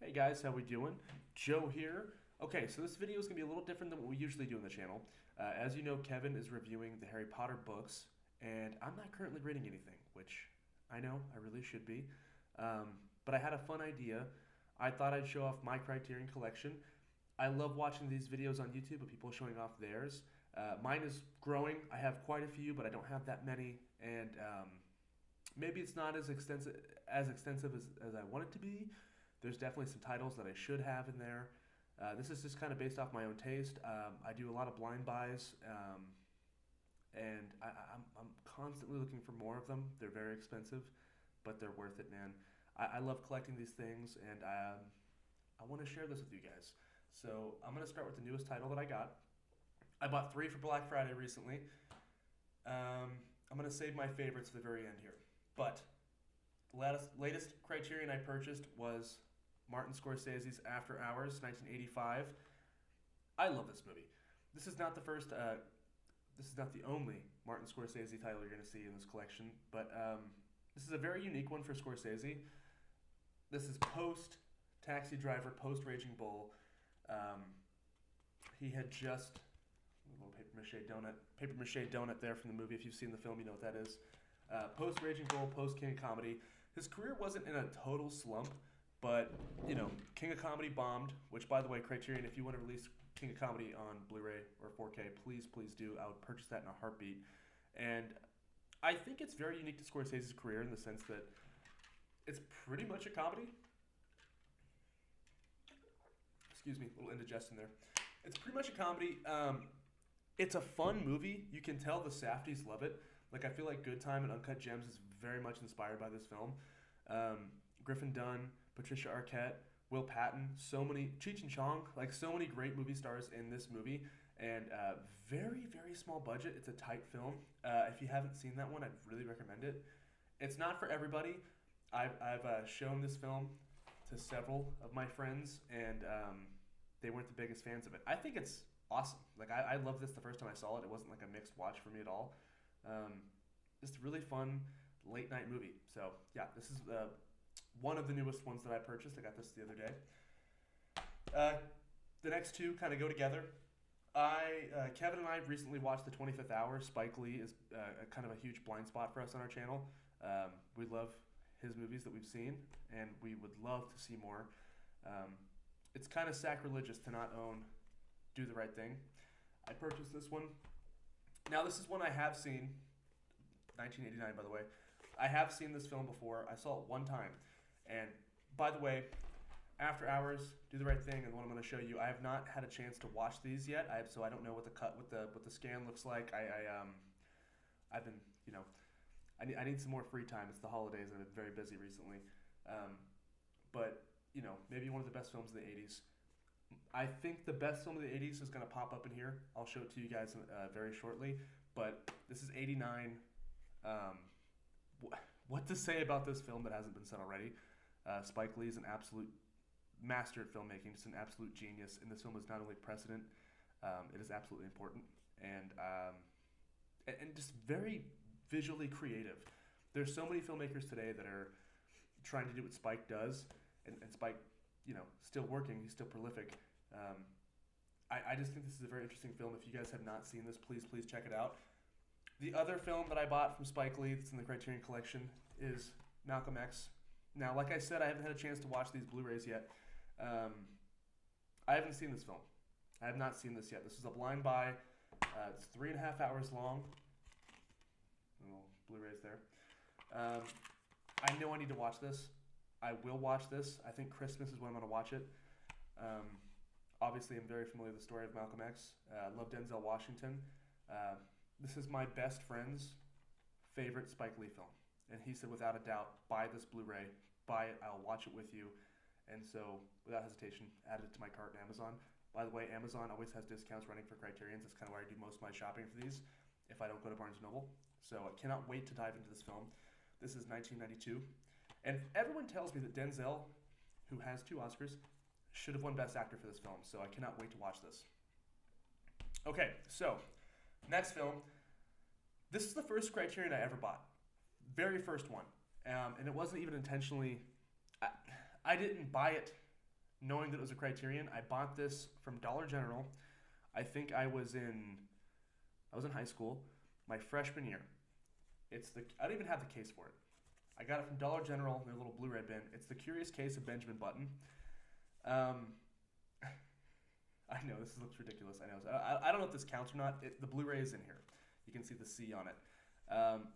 Hey guys, how we doing? Joe here. Okay, so this video is going to be a little different than what we usually do on the channel. As you know, Kevin is reviewing the Harry Potter books, and I'm not currently reading anything, which I know I really should be. But I had a fun idea. I thought I'd show off my Criterion collection. I love watching these videos on YouTube of people showing off theirs. Mine is growing. I have quite a few, but I don't have that many, and maybe it's not as extensive as I want it to be. There's definitely some titles that I should have in there. This is just kind of based off my own taste. I do a lot of blind buys, and I'm constantly looking for more of them. They're very expensive, but they're worth it, man. I love collecting these things, and I want to share this with you guys. So I'm going to start with the newest title that I got. I bought three for Black Friday recently. I'm going to save my favorites for the very end here. But the latest Criterion I purchased was Martin Scorsese's After Hours, 1985. I love this movie. This is not the first. This is not the only Martin Scorsese title you're going to see in this collection, but this is a very unique one for Scorsese. This is post Taxi Driver, post Raging Bull. He had just a little paper mache donut there from the movie. If you've seen the film, you know what that is. Post Raging Bull, post King of Comedy. His career wasn't in a total slump, but King of Comedy bombed. Which, by the way, Criterion, if you want to release King of Comedy on Blu-ray or 4K, please do. I would purchase that in a heartbeat. And I think it's very unique to Scorsese's career in the sense that it's pretty much a comedy. Excuse me, a little indigestion there. It's pretty much a comedy. It's a fun movie. You can tell the Safdies love it. Like, I feel like Good Time and Uncut Gems is very much inspired by this film. Griffin Dunne, Patricia Arquette, Will Patton, Cheech and Chong, like so many great movie stars in this movie, and very small budget. It's a tight film. If you haven't seen that one, I'd really recommend it. It's not for everybody. I've shown this film to several of my friends, and they weren't the biggest fans of it. I think it's awesome. Like I loved this the first time I saw it. It wasn't like a mixed watch for me at all. Just a really fun late night movie. So yeah, this is one of the newest ones that I purchased. I got this the other day. The next two kind of go together. Kevin and I recently watched The 25th Hour. Spike Lee is kind of a huge blind spot for us on our channel. We love his movies that we've seen, and we would love to see more. It's kind of sacrilegious to not own Do the Right Thing. I purchased this one. Now, this is one I have seen. 1989, by the way. I have seen this film before. I saw it one time. And by the way, After Hours, Do the Right Thing, and the one I'm going to show you, I have not had a chance to watch these yet. So I don't know what the cut with the scan looks like. I've been I need some more free time. It's the holidays and I've been very busy recently. But maybe one of the best films of the '80s. I think the best film of the '80s is going to pop up in here. I'll show it to you guys very shortly. But this is '89. What to say about this film that hasn't been said already? Spike Lee is an absolute master at filmmaking, just an absolute genius. And this film is not only precedent, it is absolutely important, and just very visually creative. There's so many filmmakers today that are trying to do what Spike does, and Spike, still working. He's still prolific. I just think this is a very interesting film. If you guys have not seen this, please check it out. The other film that I bought from Spike Lee that's in the Criterion Collection is Malcolm X. Now, like I said, I haven't had a chance to watch these Blu-rays yet. I haven't seen this film. I have not seen this yet. This is a blind buy. It's 3.5 hours long. Little Blu-rays there. I know I need to watch this. I will watch this. I think Christmas is when I'm going to watch it. Obviously, I'm very familiar with the story of Malcolm X. Love Denzel Washington. This is my best friend's favorite Spike Lee film. And he said, without a doubt, buy this Blu-ray. Buy it. I'll watch it with you. And so, without hesitation, added it to my cart on Amazon. By the way, Amazon always has discounts running for Criterions. That's kind of where I do most of my shopping for these, if I don't go to Barnes & Noble. So I cannot wait to dive into this film. This is 1992. And everyone tells me that Denzel, who has 2 Oscars, should have won Best Actor for this film. So I cannot wait to watch this. Okay, so next film. This is the first Criterion I ever bought. Very first one. And it wasn't even intentionally. I didn't buy it knowing that it was a Criterion. I bought this from Dollar General. I think I was in high school, my freshman year. I don't even have the case for it. I got it from Dollar General in their little Blu-ray bin. It's the Curious Case of Benjamin Button. Um, I know this looks ridiculous. I know. I don't know if this counts or not. The Blu-ray is in here. You can see the C on it.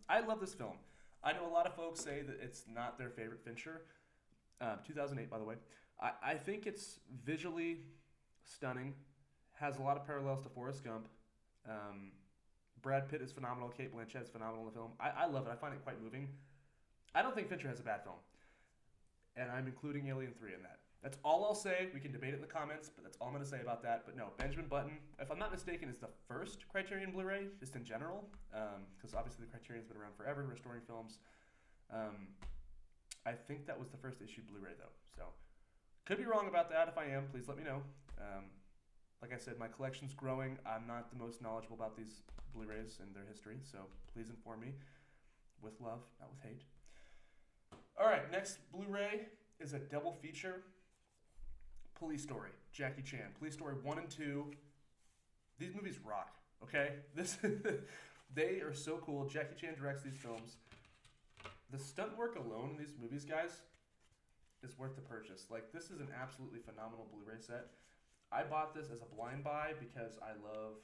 I love this film. I know a lot of folks say that it's not their favorite Fincher. 2008, by the way. I think it's visually stunning. Has a lot of parallels to Forrest Gump. Brad Pitt is phenomenal. Kate Blanchett is phenomenal in the film. I love it. I find it quite moving. I don't think Fincher has a bad film. And I'm including Alien 3 in that. That's all I'll say. We can debate it in the comments, but that's all I'm going to say about that. But no, Benjamin Button, if I'm not mistaken, is the first Criterion Blu-ray, just in general, because obviously the Criterion's been around forever, restoring films. I think that was the first issue Blu-ray, though. So, could be wrong about that. If I am, please let me know. Like I said, my collection's growing. I'm not the most knowledgeable about these Blu-rays and their history, so please inform me with love, not with hate. All right, next Blu-ray is a double feature. Police Story, Jackie Chan. Police Story 1 and 2. These movies rock, okay? They are so cool. Jackie Chan directs these films. The stunt work alone in these movies, guys, is worth the purchase. Like, this is an absolutely phenomenal Blu-ray set. I bought this as a blind buy because I love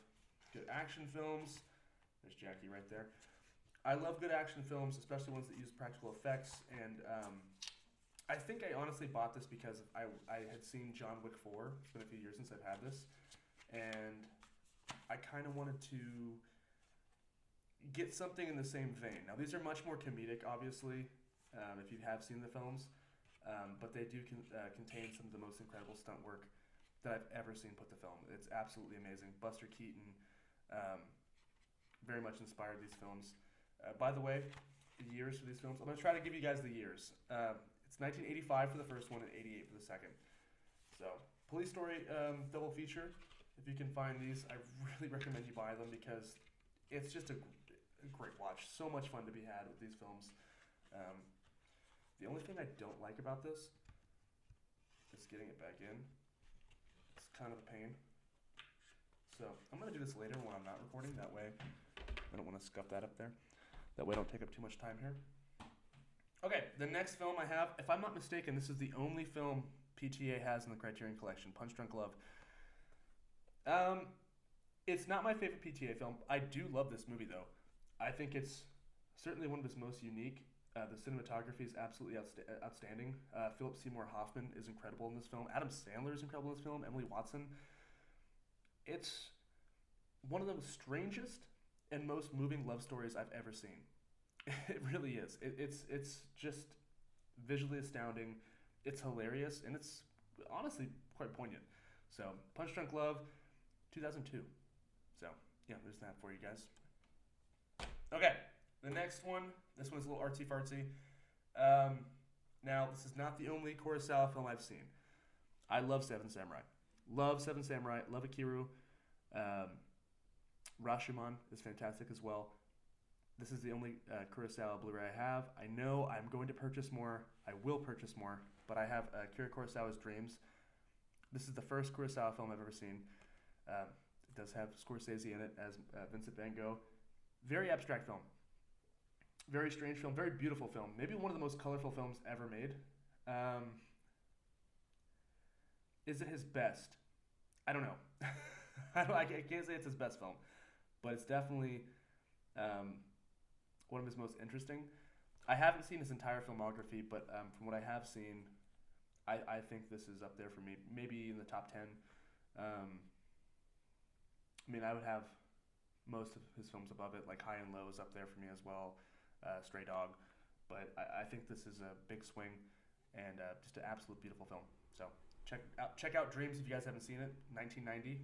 good action films. There's Jackie right there. I love good action films, especially ones that use practical effects, and I think I honestly bought this because I had seen John Wick 4. It's been a few years since I've had this, and I kind of wanted to get something in the same vein. Now, these are much more comedic, obviously, if you have seen the films, but they do contain some of the most incredible stunt work that I've ever seen put to film. It's absolutely amazing. Buster Keaton very much inspired these films. By the way, the years for these films, I'm going to try to give you guys the years. It's 1985 for the first one and 88 for the second. So, Police Story double feature. If you can find these, I really recommend you buy them because it's just a great watch. So much fun to be had with these films. The only thing I don't like about this is getting it back in. It's kind of a pain. So, I'm going to do this later when I'm not recording. That way, I don't want to scuff that up there. That way I don't take up too much time here. Okay, the next film I have, if I'm not mistaken, this is the only film PTA has in the Criterion Collection, Punch Drunk Love. It's not my favorite PTA film. I do love this movie, though. I think it's certainly one of its most unique. The cinematography is absolutely outstanding. Philip Seymour Hoffman is incredible in this film. Adam Sandler is incredible in this film. Emily Watson. It's one of the strangest and most moving love stories I've ever seen. It really is. It's just visually astounding. It's hilarious, and it's honestly quite poignant. So, Punch Drunk Love, 2002. So, yeah, there's that for you guys. Okay, the next one. This one's a little artsy-fartsy. Now, this is not the only Kurosawa film I've seen. I love Seven Samurai. Love Seven Samurai. Love Akiru. Rashomon is fantastic as well. This is the only Kurosawa Blu-ray I have. I know I'm going to purchase more. I will purchase more. But I have Akira Kurosawa's Dreams. This is the first Kurosawa film I've ever seen. It does have Scorsese in it as Vincent Van Gogh. Very abstract film. Very strange film. Very beautiful film. Maybe one of the most colorful films ever made. Is it his best? I don't know. I can't say it's his best film. But it's definitely one of his most interesting. I haven't seen his entire filmography, but from what I have seen, I think this is up there for me. Maybe in the top 10. I mean, I would have most of his films above it, like High and Low is up there for me as well, Stray Dog. But I think this is a big swing and just an absolute beautiful film. So check out Dreams if you guys haven't seen it, 1990.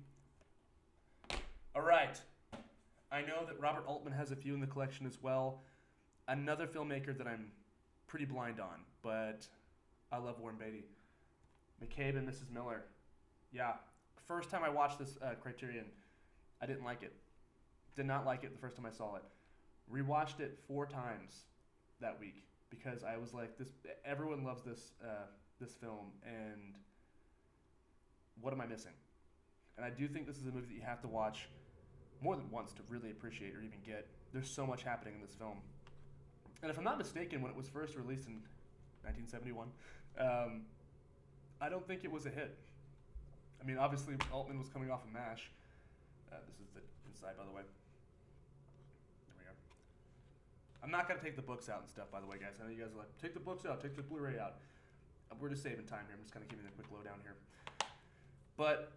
All right. I know that Robert Altman has a few in the collection as well. Another filmmaker that I'm pretty blind on, but I love Warren Beatty. McCabe and Mrs. Miller. Yeah. First time I watched this Criterion, I didn't like it. Did not like it the first time I saw it. Rewatched it 4 times that week because I was like, everyone loves this film, and what am I missing? And I do think this is a movie that you have to watch more than once to really appreciate or even get. There's so much happening in this film. And if I'm not mistaken, when it was first released in 1971, I don't think it was a hit. I mean, obviously, Altman was coming off of MASH. This is the inside, by the way. There we go. I'm not going to take the books out and stuff, by the way, guys. I know you guys are like, take the books out, take the Blu-ray out. We're just saving time here. I'm just kind of giving you a quick lowdown here. But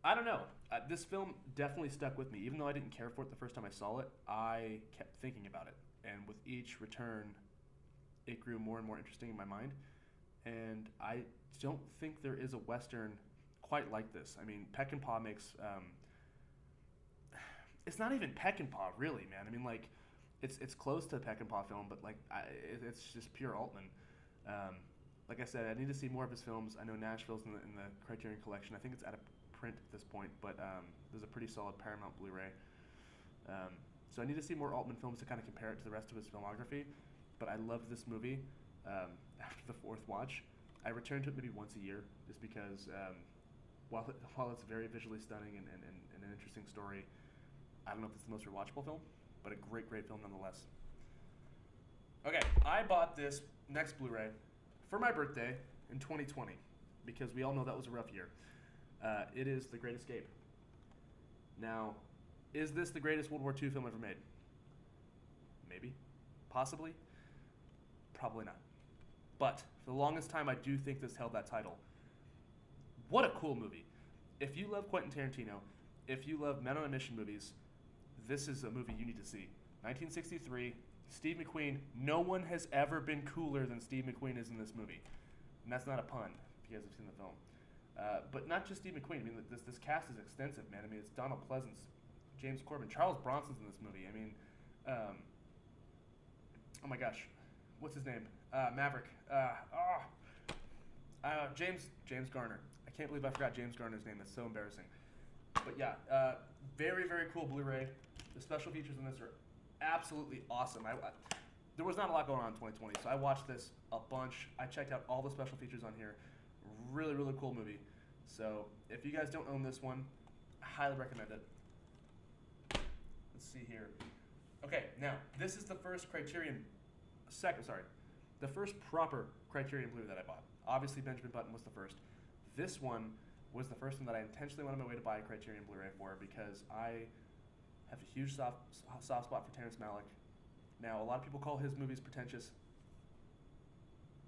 I don't know. This film definitely stuck with me. Even though I didn't care for it the first time I saw it, I kept thinking about it. And with each return, it grew more and more interesting in my mind. And I don't think there is a Western quite like this. I mean, Peckinpah makes... it's not even Peckinpah, really, man. I mean, like, it's close to a Peckinpah film, but, like, it's just pure Altman. Like I said, I need to see more of his films. I know Nashville's in the Criterion collection. I think it's out of print at this point, but there's a pretty solid Paramount Blu-ray. So I need to see more Altman films to kind of compare it to the rest of his filmography. But I loved this movie after the fourth watch. I return to it maybe once a year just because while it's very visually stunning and an interesting story, I don't know if it's the most rewatchable film, but a great film nonetheless. Okay, I bought this next Blu-ray for my birthday in 2020 because we all know that was a rough year. It is The Great Escape. Now, is this the greatest World War II film ever made? Maybe. Possibly. Probably not. But for the longest time, I do think this held that title. What a cool movie. If you love Quentin Tarantino, if you love men on a mission movies, this is a movie you need to see. 1963, Steve McQueen. No one has ever been cooler than Steve McQueen is in this movie. And that's not a pun, if you guys have seen the film. But not just Steve McQueen. I mean, this cast is extensive, man. I mean, it's Donald Pleasance, James Corbin, Charles Bronson's in this movie. I mean, oh my gosh, what's his name? Maverick. James Garner. I can't believe I forgot James Garner's name. That's so embarrassing. But yeah, very cool Blu-ray. The special features in this are absolutely awesome. There was not a lot going on in 2020, so I watched this a bunch. I checked out all the special features on here. Really cool movie. So if you guys don't own this one, I highly recommend it. Let's see here. Okay, now this is the first the first proper Criterion Blu-ray that I bought. Obviously, Benjamin Button was the first. This one was the first one that I intentionally went on my way to buy a Criterion Blu-ray for because I have a huge soft spot for Terrence Malick. Now, a lot of people call his movies pretentious.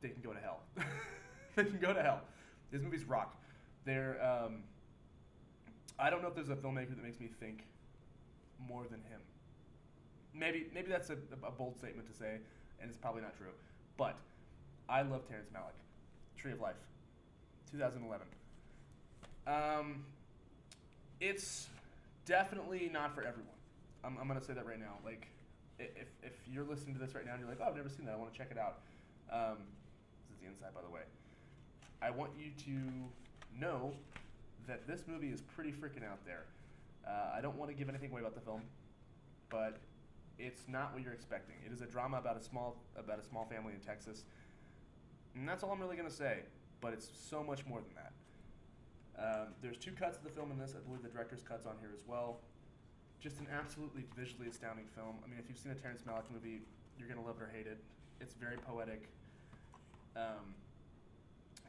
They can go to hell. They can go to hell. His movies rock. They're, I don't know if there's a filmmaker that makes me think more than him. Maybe that's a bold statement to say, and it's probably not true. But I love Terrence Malick. Tree of Life, 2011. It's definitely not for everyone. I'm going to say that right now. Like, if you're listening to this right now and you're like, oh, I've never seen that, I want to check it out. This is the inside, by the way. I want you to know that this movie is pretty freaking out there. I don't want to give anything away about the film, but it's not what you're expecting. It is a drama about a small family in Texas, and that's all I'm really going to say. But it's so much more than that. There's two cuts of the film in this. I believe the director's cut's on here as well. Just an absolutely visually astounding film. I mean, if you've seen a Terrence Malick movie, you're going to love it or hate it. It's very poetic.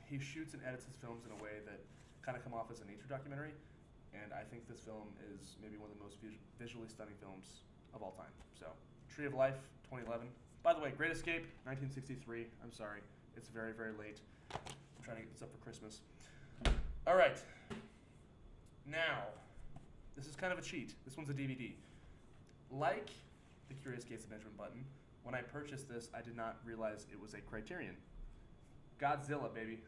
He shoots and edits his films in a way that kind of come off as a nature documentary, and I think this film is maybe one of the most visually stunning films of all time. So, Tree of Life, 2011. By the way, Great Escape, 1963. I'm sorry. It's very late. I'm trying to get this up for Christmas. All right. Now, this is kind of a cheat. This one's a DVD. Like The Curious Case of Benjamin Button, when I purchased this, I did not realize it was a Criterion. Godzilla, baby.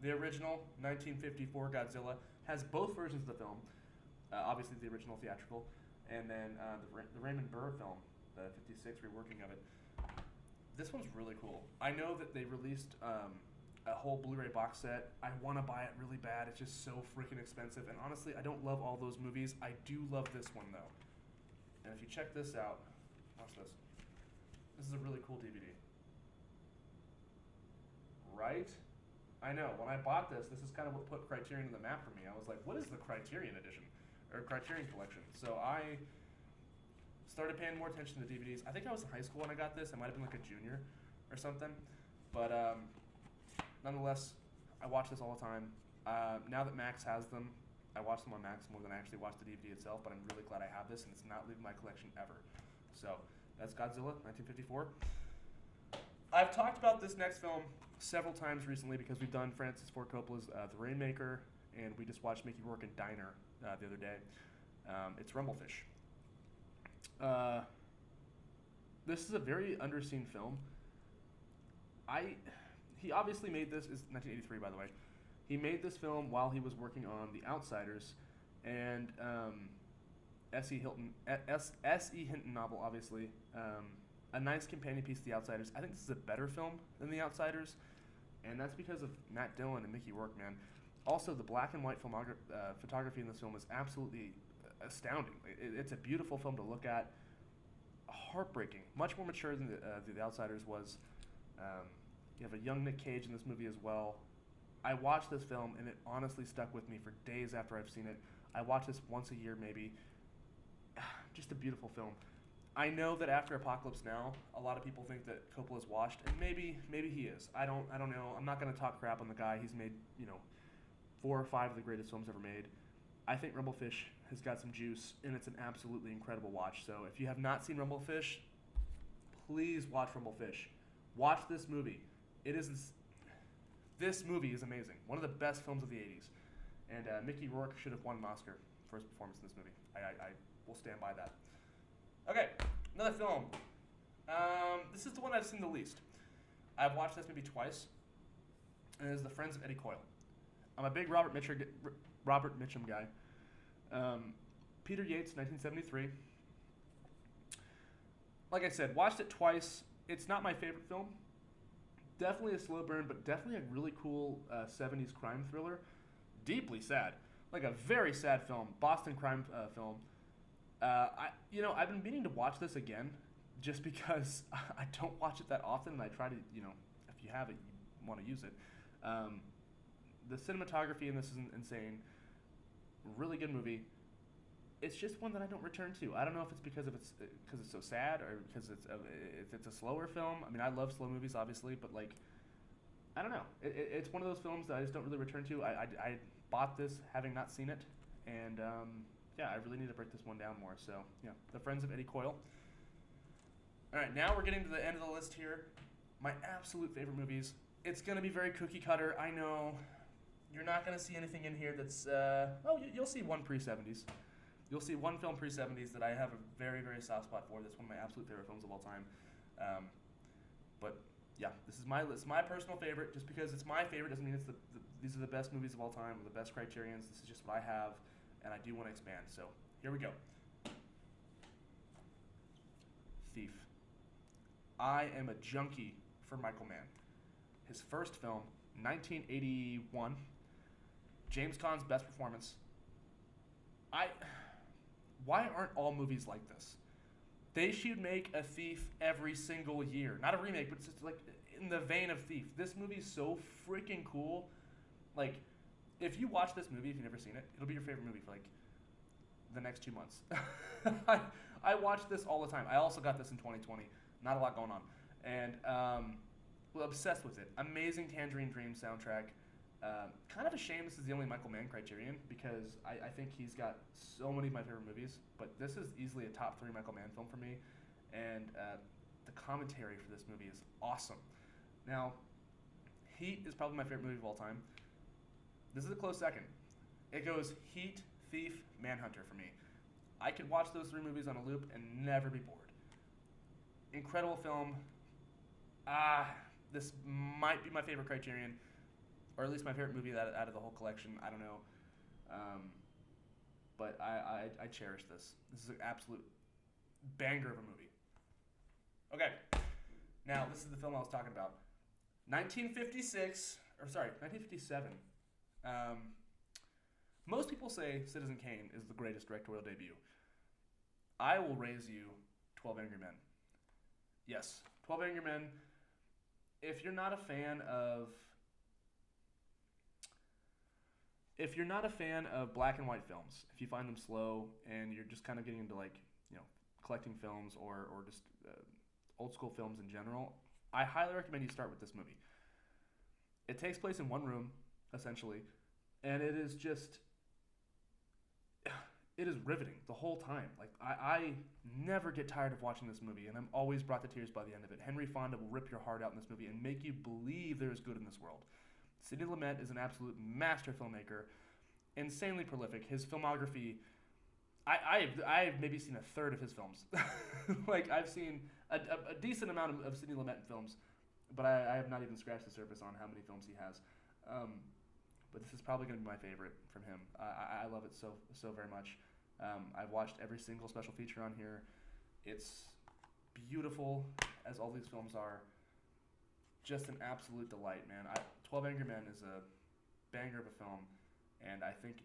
The original 1954 Godzilla has both versions of the film. Obviously, the original theatrical, and then the Raymond Burr film, the 56 reworking of it. This one's really cool. I know that they released a whole Blu-ray box set. I want to buy it really bad. It's just so freaking expensive. And honestly, I don't love all those movies. I do love this one, though. And if you check this out, watch this. This is a really cool DVD. Right? I know. When I bought this, this is kind of what put Criterion on the map for me. I was like, what is the Criterion edition? Or Criterion collection? So I started paying more attention to DVDs. I think I was in high school when I got this. I might have been like a junior or something. But nonetheless, I watch this all the time. Now that Max has them, I watch them on Max more than I actually watch the DVD itself, but I'm really glad I have this, and it's not leaving my collection ever. So, that's Godzilla, 1954. I've talked about this next film several times recently because we've done Francis Ford Coppola's The Rainmaker, and we just watched Mickey Rourke in Diner the other day. It's Rumblefish. This is a very underseen film. He obviously made this, is 1983 by the way. He made this film while he was working on The Outsiders and S.E. Hinton novel, obviously. A nice companion piece to The Outsiders. I think this is a better film than The Outsiders, and that's because of Matt Dillon and Mickey Rourke, man. Also, the black and white photography in this film is absolutely astounding. It's a beautiful film to look at. Heartbreaking. Much more mature than The Outsiders was. You have a young Nick Cage in this movie as well. I watched this film, and it honestly stuck with me for days after I've seen it. I watch this once a year, maybe. Just a beautiful film. I know that after Apocalypse Now, a lot of people think that Coppola's washed, and maybe he is. I don't know. I'm not going to talk crap on the guy. He's made 4 or 5 of the greatest films ever made. I think Rumblefish has got some juice, and it's an absolutely incredible watch. So if you have not seen Rumblefish, please watch Rumblefish. Watch this movie. This movie is amazing. One of the best films of the 80s. And Mickey Rourke should have won an Oscar for his performance in this movie. I will stand by that. Okay, another film. This is the one I've seen the least. I've watched this maybe twice, and it is The Friends of Eddie Coyle. I'm a big Robert Mitchum guy. Peter Yates, 1973. Like I said, watched it twice. It's not my favorite film. Definitely a slow burn, but definitely a really cool 70s crime thriller. Deeply sad. Like a very sad film. Boston crime film. I've been meaning to watch this again just because I don't watch it that often, and I try to, if you have it, you want to use it. The cinematography in this is insane. Really good movie. It's just one that I don't return to. I don't know if it's because it's so sad or because it's a slower film. I mean, I love slow movies, obviously, but I don't know. It's one of those films that I just don't really return to. I bought this having not seen it, and I really need to break this one down more. So yeah, The Friends of Eddie Coyle. All right, now we're getting to the end of the list here. My absolute favorite movies. It's gonna be very cookie cutter. I know. You're not gonna see anything in here that's. You'll see one pre-70s. You'll see one film pre-70s that I have a very, very soft spot for. That's one of my absolute favorite films of all time. But yeah, this is my list. My personal favorite. Just because it's my favorite doesn't mean it's these are the best movies of all time, or the best Criterions. This is just what I have, and I do want to expand. So here we go. Thief. I am a junkie for Michael Mann. His first film, 1981. James Caan's best performance. Why aren't all movies like this? They should make a Thief every single year. Not a remake, but it's just like in the vein of Thief. This movie's so freaking cool. Like, if you watch this movie, if you've never seen it, it'll be your favorite movie for like the next 2 months. I watch this all the time. I also got this in 2020. Not a lot going on. And obsessed with it. Amazing Tangerine Dream soundtrack. Kind of a shame this is the only Michael Mann Criterion because I think he's got so many of my favorite movies, but this is easily a top 3 Michael Mann film for me, and the commentary for this movie is awesome. Now, Heat is probably my favorite movie of all time. This is a close second. It goes Heat, Thief, Manhunter for me. I could watch those 3 movies on a loop and never be bored. Incredible film. This might be my favorite Criterion, or at least my favorite movie out of the whole collection. I don't know. But I cherish this. This is an absolute banger of a movie. Okay. Now, this is the film I was talking about. 1957. Most people say Citizen Kane is the greatest directorial debut. I will raise you 12 Angry Men. Yes, 12 Angry Men. If you're not a fan of if you're not a fan of black and white films, if you find them slow and you're just kind of getting into like collecting films or just old school films in general, I highly recommend you start with this movie. It takes place in one room essentially, and it is just it is riveting the whole time. Like I never get tired of watching this movie, and I'm always brought to tears by the end of it. Henry Fonda will rip your heart out in this movie and make you believe there is good in this world. Sidney Lumet is an absolute master filmmaker, insanely prolific. His filmography, I've maybe seen a third of his films. Like I've seen a decent amount of Sidney Lumet films, but I have not even scratched the surface on how many films he has. But this is probably going to be my favorite from him. I love it so very much. I've watched every single special feature on here. It's beautiful, as all these films are. Just an absolute delight, man. 12 Angry Men is a banger of a film, and I think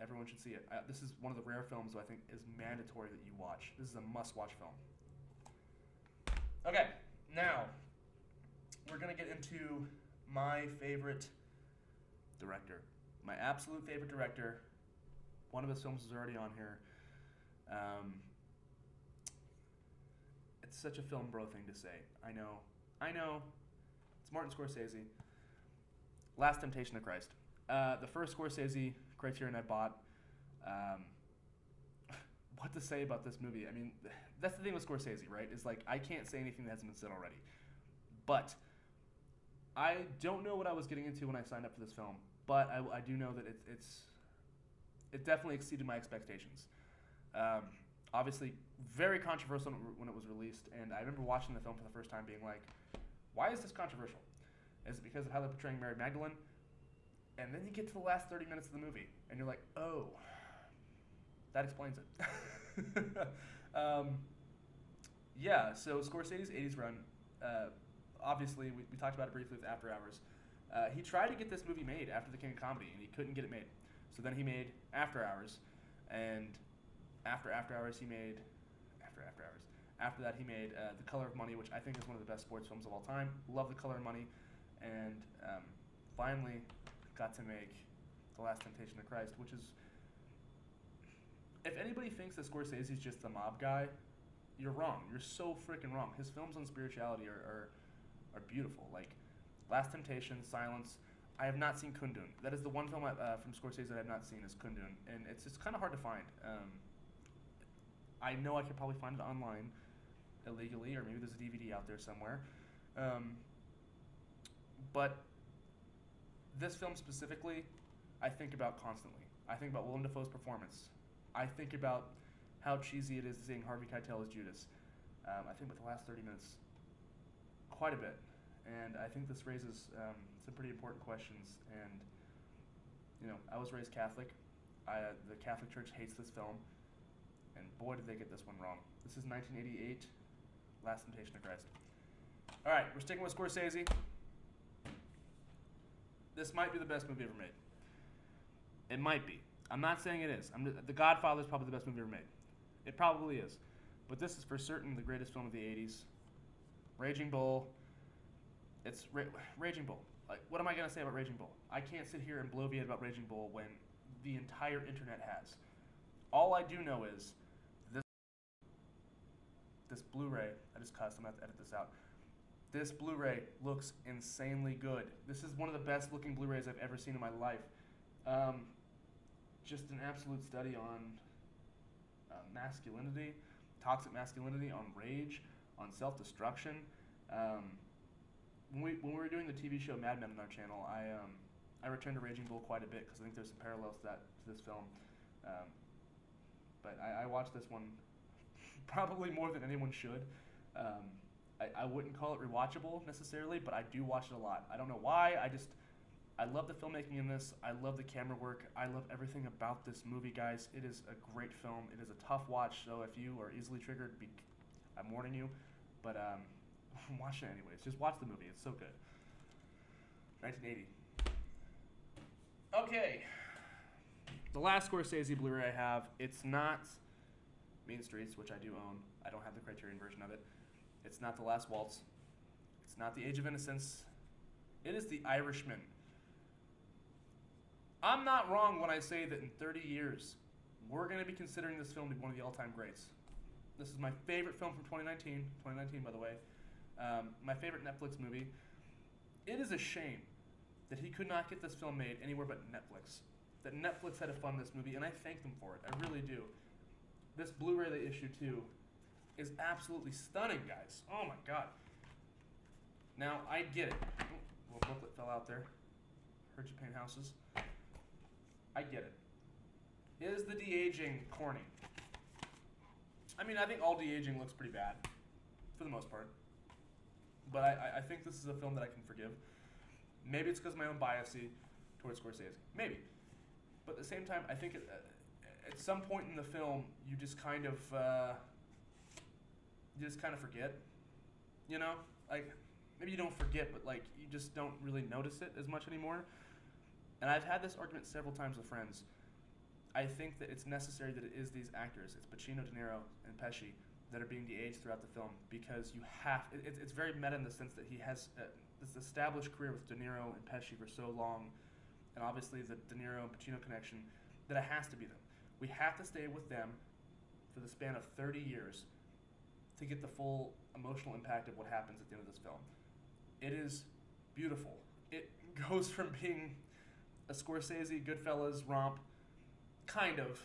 everyone should see it. This is one of the rare films I think is mandatory that you watch. This is a must-watch film. Okay, now we're going to get into my favorite director. My absolute favorite director. One of his films is already on here. It's such a film bro thing to say. I know. It's Martin Scorsese. Last Temptation of Christ. The first Scorsese Criterion I bought. What to say about this movie? I mean, that's the thing with Scorsese, right? Is like I can't say anything that hasn't been said already. But I don't know what I was getting into when I signed up for this film. But I do know that it definitely exceeded my expectations. Obviously, very controversial when it was released, and I remember watching the film for the first time being like, why is this controversial? Is it because of how they're portraying Mary Magdalene? And then you get to the last 30 minutes of the movie, and you're like, oh, that explains it. Yeah, so Scorsese's 80s run, obviously, we talked about it briefly with After Hours. He tried to get this movie made after the King of Comedy, and he couldn't get it made. So then he made After Hours, and after Hours he made After Hours. After that he made The Color of Money, which I think is one of the best sports films of all time. Love The Color of Money, and finally got to make The Last Temptation of Christ, which is, if anybody thinks that Scorsese's just the mob guy, you're wrong. You're so freaking wrong. His films on spirituality are beautiful. Like Last Temptation, Silence. I have not seen Kundun. That is the one film from Scorsese that I have not seen is Kundun, and it's kind of hard to find. I know I could probably find it online illegally, or maybe there's a DVD out there somewhere. But this film specifically, I think about constantly. I think about Willem Dafoe's performance. I think about how cheesy it is seeing Harvey Keitel as Judas. I think about the last 30 minutes quite a bit. And I think this raises some pretty important questions. And, I was raised Catholic. The Catholic Church hates this film. And boy, did they get this one wrong. This is 1988, Last Temptation of Christ. All right, we're sticking with Scorsese. This might be the best movie ever made. It might be. I'm not saying it is. The Godfather is probably the best movie ever made. It probably is. But this is for certain the greatest film of the 80s. Raging Bull. It's Raging Bull. Like, what am I going to say about Raging Bull? I can't sit here and bloviate about Raging Bull when the entire internet has. All I do know is this Blu-ray, I just cussed, I'm going to have to edit this out. This Blu-ray looks insanely good. This is one of the best looking Blu-rays I've ever seen in my life. Just an absolute study on masculinity, toxic masculinity, on rage, on self-destruction. When we were doing the TV show Mad Men on our channel, I returned to Raging Bull quite a bit because I think there's some parallels to this film. But I watched this one probably more than anyone should. I wouldn't call it rewatchable necessarily, but I do watch it a lot. I don't know why. I love the filmmaking in this. I love the camera work. I love everything about this movie, guys. It is a great film. It is a tough watch, so if you are easily triggered, I'm warning you. But watch it anyways. Just watch the movie. It's so good. 1980. Okay. The last Scorsese Blu-ray I have, it's not Mean Streets, which I do own. I don't have the Criterion version of it. It's not The Last Waltz. It's not The Age of Innocence. It is The Irishman. I'm not wrong when I say that in 30 years, we're going to be considering this film to be one of the all-time greats. This is my favorite film from 2019. 2019, by the way. My favorite Netflix movie. It is a shame that he could not get this film made anywhere but Netflix. That Netflix had to fund this movie, and I thank them for it. I really do. This Blu-ray they issued too is absolutely stunning, guys. Oh my god. Now, I get it. Oh, little booklet fell out there. Heard you paint houses. I get it. Is the de-aging corny? I mean, I think all de-aging looks pretty bad, for the most part. But I think this is a film that I can forgive. Maybe it's because of my own bias towards Scorsese. Maybe. But at the same time, I think at some point in the film, you just kind of forget. You know? Like, maybe you don't forget, but like you just don't really notice it as much anymore. And I've had this argument several times with friends. I think that it's necessary that it is these actors, it's Pacino, De Niro, and Pesci, that are being de-aged throughout the film because you have, it's very meta in the sense that he has this established career with De Niro and Pesci for so long, and obviously the De Niro and Pacino connection, that it has to be them. We have to stay with them for the span of 30 years to get the full emotional impact of what happens at the end of this film. It is beautiful. It goes from being a Scorsese, Goodfellas romp, kind of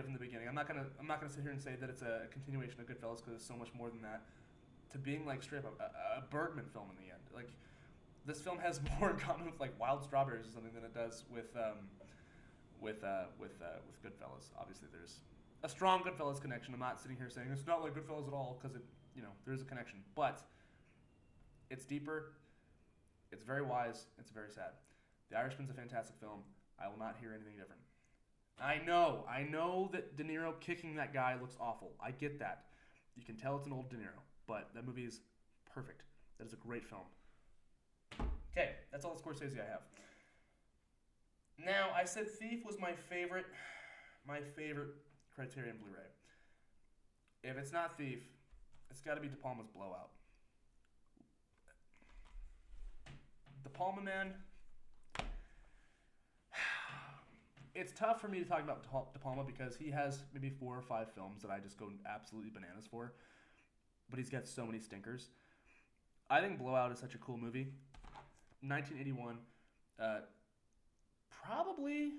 in the beginning. I'm not gonna sit here and say that it's a continuation of Goodfellas because it's so much more than that. To being like straight up a Bergman film in the end. Like this film has more in common with like Wild Strawberries or something than it does with Goodfellas. Obviously, there's a strong Goodfellas connection. I'm not sitting here saying it's not like Goodfellas at all because there is a connection, but it's deeper. It's very wise. It's very sad. The Irishman's a fantastic film. I will not hear anything different. I know that De Niro kicking that guy looks awful. I get that. You can tell it's an old De Niro, but that movie is perfect. That is a great film. Okay, that's all the Scorsese I have. Now, I said Thief was my favorite Criterion Blu-ray. If it's not Thief, it's got to be De Palma's Blowout. De Palma, man. It's tough for me to talk about De Palma because he has maybe 4 or 5 films that I just go absolutely bananas for. But he's got so many stinkers. I think Blowout is such a cool movie. 1981. Probably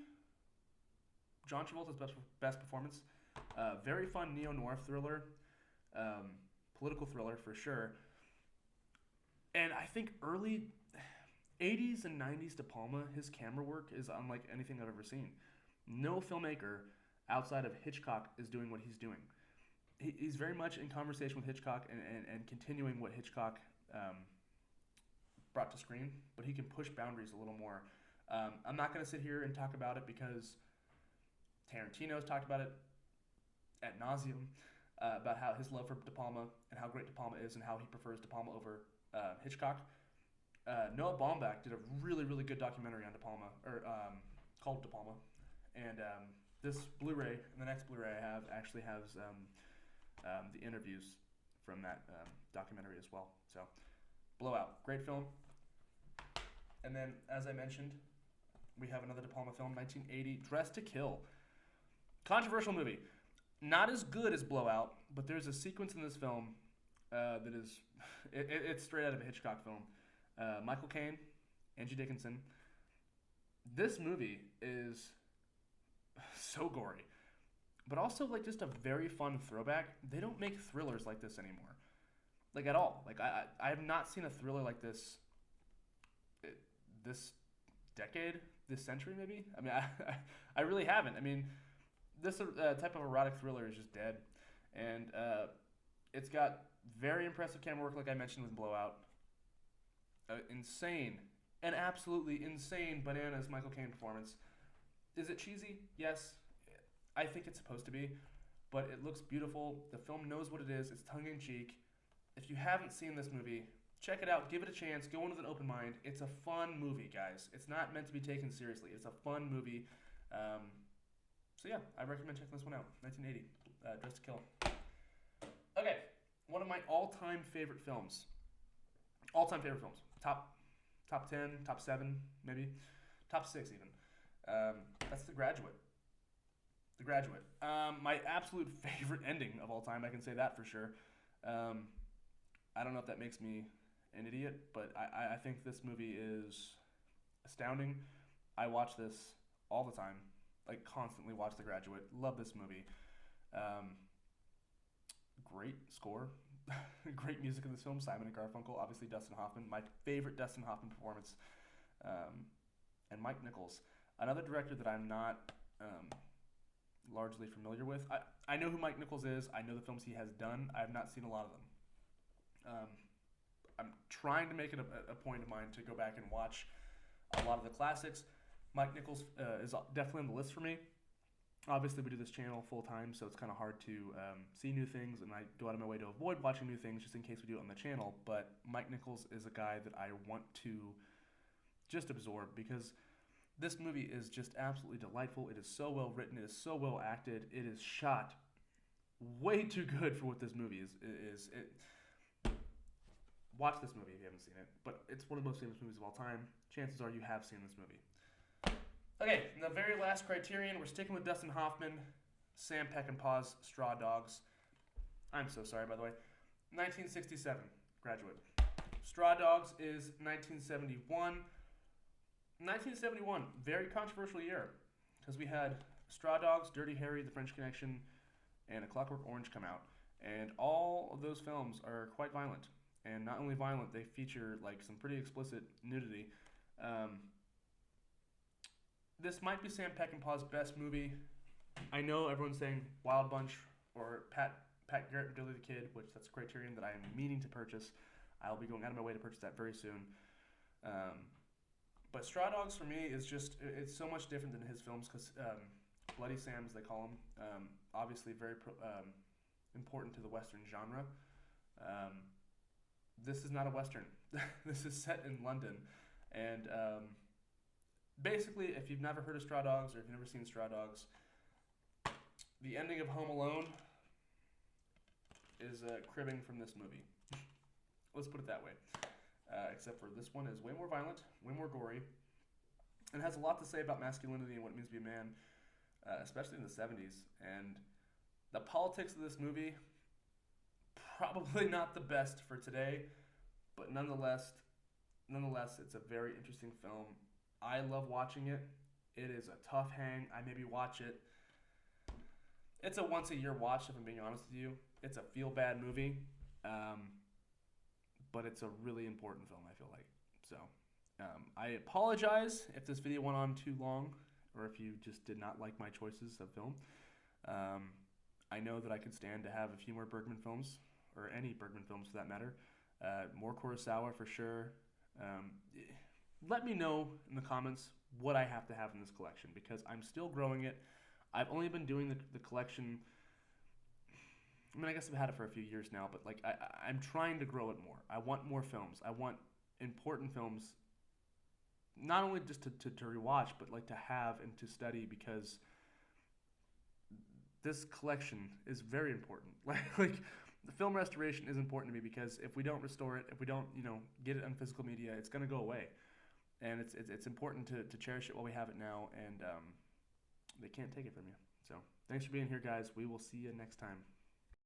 John Travolta's best performance. Very fun neo-noir thriller. Political thriller for sure. And I think early 80s and 90s De Palma, his camera work is unlike anything I've ever seen. No filmmaker outside of Hitchcock is doing what he's doing. He's very much in conversation with Hitchcock and continuing what Hitchcock brought to screen, but he can push boundaries a little more. I'm not going to sit here and talk about it because Tarantino's talked about it ad nauseum, about how his love for De Palma and how great De Palma is and how he prefers De Palma over Hitchcock. Noah Baumbach did a really, really good documentary on De Palma, called De Palma. And this Blu-ray, and the next Blu-ray I have, actually has the interviews from that documentary as well. So, Blowout, great film. And then, as I mentioned, we have another De Palma film, 1980, Dressed to Kill. Controversial movie. Not as good as Blowout, but there's a sequence in this film that is, it's straight out of a Hitchcock film. Michael Kane, Angie Dickinson. This movie is so gory, but also like just a very fun throwback. They don't make thrillers like this anymore, like at all. Like I have not seen a thriller like this this decade, this century maybe. I mean, I really haven't. I mean, this type of erotic thriller is just dead, and it's got very impressive camera work, like I mentioned with Blowout. Insane, an absolutely insane bananas Michael Caine performance. Is it cheesy? Yes. I think it's supposed to be, but it looks beautiful. The film knows what it is. It's tongue-in-cheek. If you haven't seen this movie, check it out. Give it a chance. Go in with an open mind. It's a fun movie, guys. It's not meant to be taken seriously. It's a fun movie. So yeah, I recommend checking this one out. 1980, Dressed to Kill. Okay, one of my all-time favorite films. All-time favorite films. Top 10, top 7, maybe. Top 6 even. That's The Graduate. The Graduate. My absolute favorite ending of all time. I can say that for sure. Um, I don't know if that makes me an idiot, but I think this movie is astounding. I watch this all the time, like constantly watch The Graduate. Love this movie. Um, Great score, great music in this film. Simon and Garfunkel, obviously Dustin Hoffman, my favorite Dustin Hoffman performance, um, and Mike Nichols, another director that I'm not largely familiar with. I know who Mike Nichols is. I know the films he has done. I have not seen a lot of them. Um, I'm trying to make it a point of mine to go back and watch a lot of the classics. Mike Nichols is definitely on the list for me. Obviously, we do this channel full time, so it's kind of hard to see new things, and I go out of my way to avoid watching new things just in case we do it on the channel. But Mike Nichols is a guy that I want to just absorb because this movie is just absolutely delightful. It is so well written. It is so well acted. It is shot way too good for what this movie is. Watch this movie if you haven't seen it, but it's one of the most famous movies of all time. Chances are you have seen this movie. Okay, in the very last Criterion, we're sticking with Dustin Hoffman, Sam Peckinpah's Straw Dogs. I'm so sorry, by the way. 1967, Graduate. Straw Dogs is 1971. 1971, very controversial year, because we had Straw Dogs, Dirty Harry, The French Connection, and A Clockwork Orange come out. And all of those films are quite violent. And not only violent, they feature like some pretty explicit nudity. This might be Sam Peckinpah's best movie. I know everyone's saying Wild Bunch or Pat Garrett and Billy the Kid, which that's a Criterion that I am meaning to purchase. I'll be going out of my way to purchase that very soon. But Straw Dogs for me is just, it's so much different than his films because Bloody Sam, as they call him, obviously very important to the Western genre. This is not a Western. This is set in London. And basically, if you've never heard of Straw Dogs or if you've never seen Straw Dogs, the ending of Home Alone is cribbing from this movie. Let's put it that way. Except for this one is way more violent, way more gory, and has a lot to say about masculinity and what it means to be a man, especially in the 70s. And the politics of this movie, probably not the best for today, but nonetheless, it's a very interesting film. I love watching it. It is a tough hang. I maybe watch it. It's a once-a-year watch, if I'm being honest with you. It's a feel-bad movie, but it's a really important film, I feel like. So, I apologize if this video went on too long, or if you just did not like my choices of film. I know that I could stand to have a few more Bergman films, or any Bergman films for that matter. More Kurosawa for sure. Let me know in the comments what I have to have in this collection because I'm still growing it. I've only been doing the collection, I mean, I guess I've had it for a few years now, but like I'm trying to grow it more. I want more films. I want important films, not only just to rewatch, but like to have and to study because this collection is very important. Like the film restoration is important to me because if we don't restore it, if we don't, get it on physical media, it's going to go away. And it's important to cherish it while we have it now, and they can't take it from you. So thanks for being here, guys. We will see you next time.